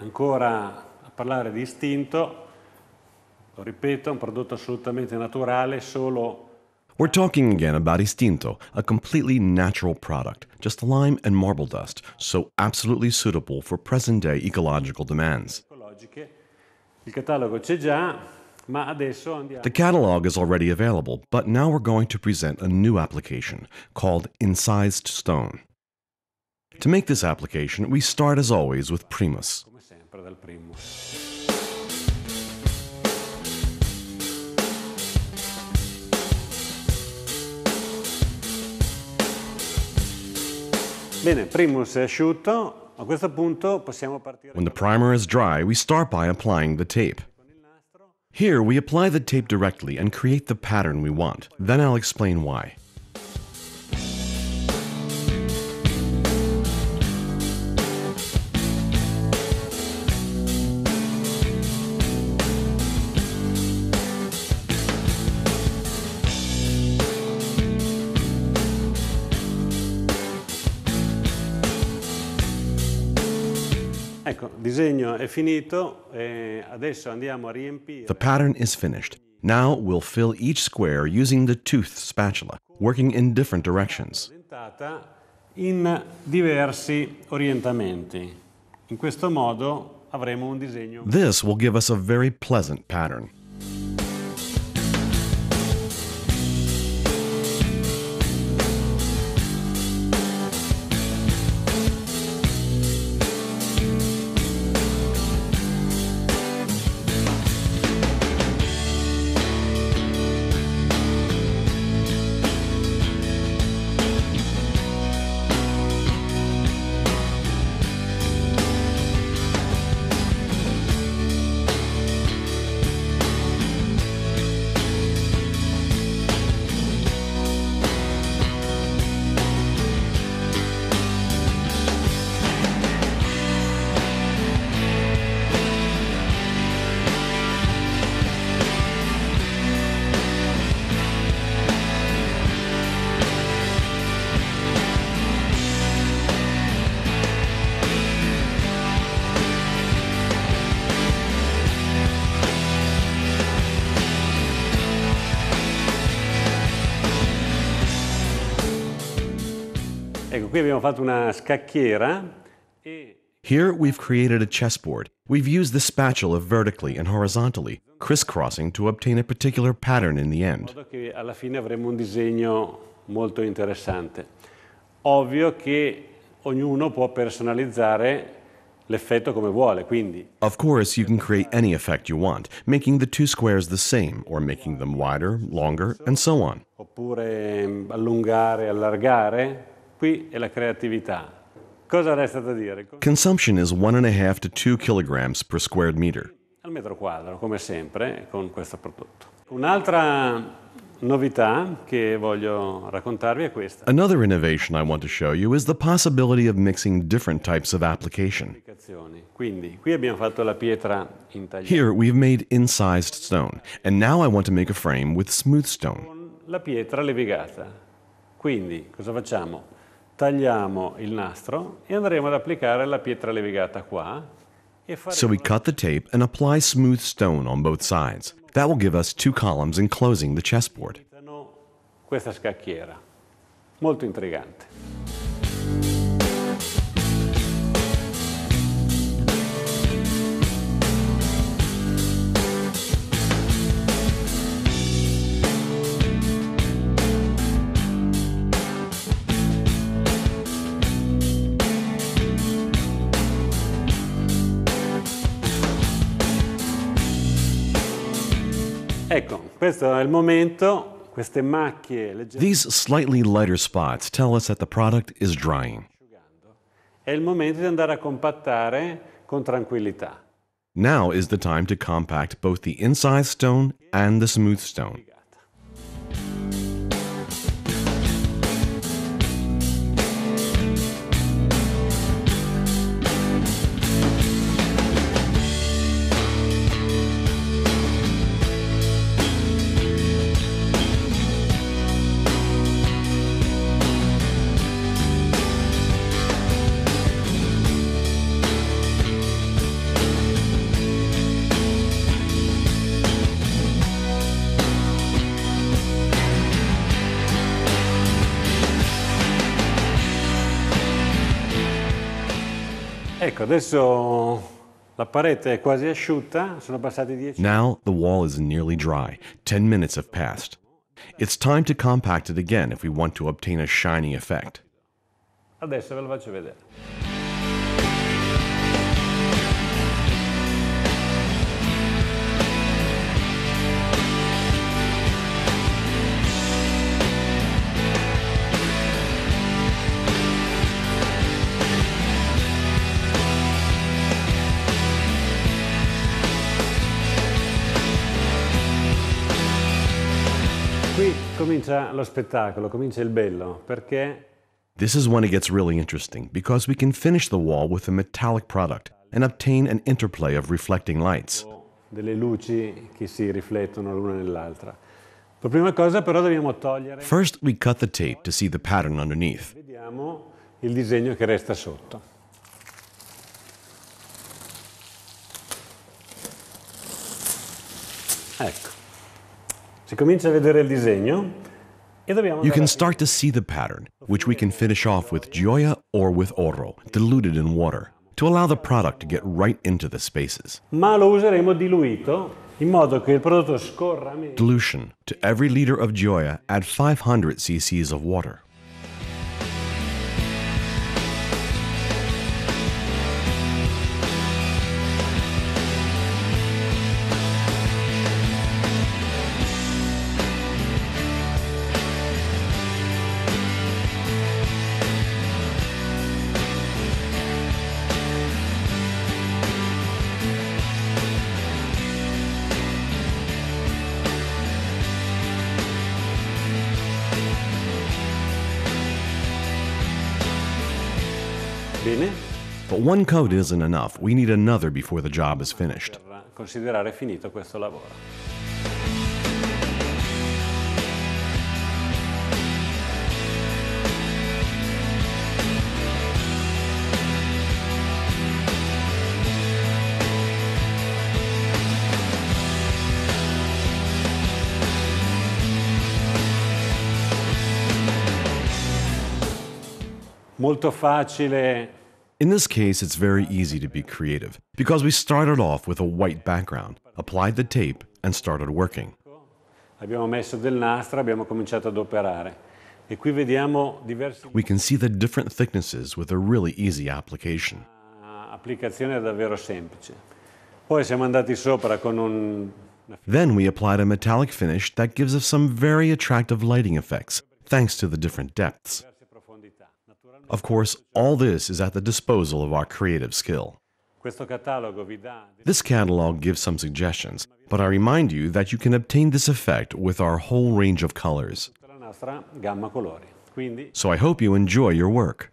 ancora a parlare di Istinto, lo ripeto, un prodotto assolutamente naturale, solo. We're talking again about Istinto, a completely natural product, just lime and marble dust, so absolutely suitable for present-day ecological demands. Il catalogo c'è già, ma adesso andiamo. The catalog is already available, but now we're going to present a new application called incised stone. To make this application, we start as always with primus. Come sempre dal primus. Bene, primus è asciutto, a questo punto possiamo partire. When the primer is dry, we start by applying the tape. Here, we apply the tape directly and create the pattern we want. Then I'll explain why. Ecco, il disegno è finito e adesso andiamo a riempire. The pattern is finished. Now we'll fill each square using the toothed spatula, working in different directions. In diversi orientamenti. In questo modo avremo un disegno. This will give us a very pleasant pattern. Ecco, qui abbiamo fatto una scacchiera e Here we've created a chessboard. We've used the spatula vertically and horizontally, crisscrossing to obtain a particular pattern in the end. in modo che alla fine avremo un disegno molto interessante. Ovvio che ognuno può personalizzare l'effetto come vuole, quindi Of course, you can create any effect you want, making the two squares the same, or making them wider, longer, and so on. oppure allungare, allargare, qui è la creatività. Cosa resta da dire? Consumption is 1.5 to 2 kilograms per square meter. Al metro quadro, come sempre, con questo prodotto. Un'altra novità che voglio raccontarvi è questa. Another innovation I want to show you is the possibility of mixing different types of application. Quindi, qui abbiamo fatto la pietra intagliata. Here we've made incised stone, and now I want to make a frame with smooth stone. Con la pietra levigata. Quindi, cosa facciamo? Tagliamo il nastro e andremo ad applicare la pietra levigata qua. E So we cut the tape and apply smooth stone on both sides. That will give us 2 columns enclosing the chessboard. questa scacchiera. Molto intrigante. Ecco, questo è il momento, queste macchie leggere. These slightly lighter spots tell us that the product is drying. È il momento di andare a compattare con tranquillità. Now is the time to compact both the incised stone and the smooth stone. Ecco, adesso la parete è quasi asciutta, sono passati 10 minuti. Now the wall is nearly dry. 10 minutes have passed. It's time to compact it again if we want to obtain a shiny effect. Adesso ve lo faccio vedere. Qui comincia lo spettacolo, comincia il bello, perché This is when it gets really interesting because we can finish the wall with a metallic product and obtain an interplay of reflecting lights. delle luci che si riflettono l'una nell'altra. Per prima cosa però dobbiamo togliere, First, we cut the tape to see the pattern underneath. vediamo il disegno che resta sotto. Ecco, si comincia a vedere il disegno e dobbiamo You can andare start to see the pattern, which we can finish off with gioia or with oro, diluted in water, to allow the product to get right into the spaces. ma lo useremo diluito in modo che il prodotto scorra meno. Dilution. To every liter of gioia, add 500 cc's of water. Bene, But one coat isn't enough. We need another before the job is finished. per considerare finito questo lavoro. Molto facile. In this case, it's very easy to be creative because we started off with a white background, applied the tape, and started working. Abbiamo messo del nastro, abbiamo cominciato ad operare. E qui vediamo diverse We can see the different thicknesses with a really easy application. applicazioni davvero semplici. Poi siamo andati sopra con una Then we applied a metallic finish that gives us some very attractive lighting effects, thanks to the different depths. diverse profondità. Naturalmente Of course, all this is at the disposal of our creative skill. questo catalogo vi dà This catalog gives some suggestions, but I remind you that you can obtain this effect with our whole range of colors. tutta la nostra gamma colori. Quindi So I hope you enjoy your work.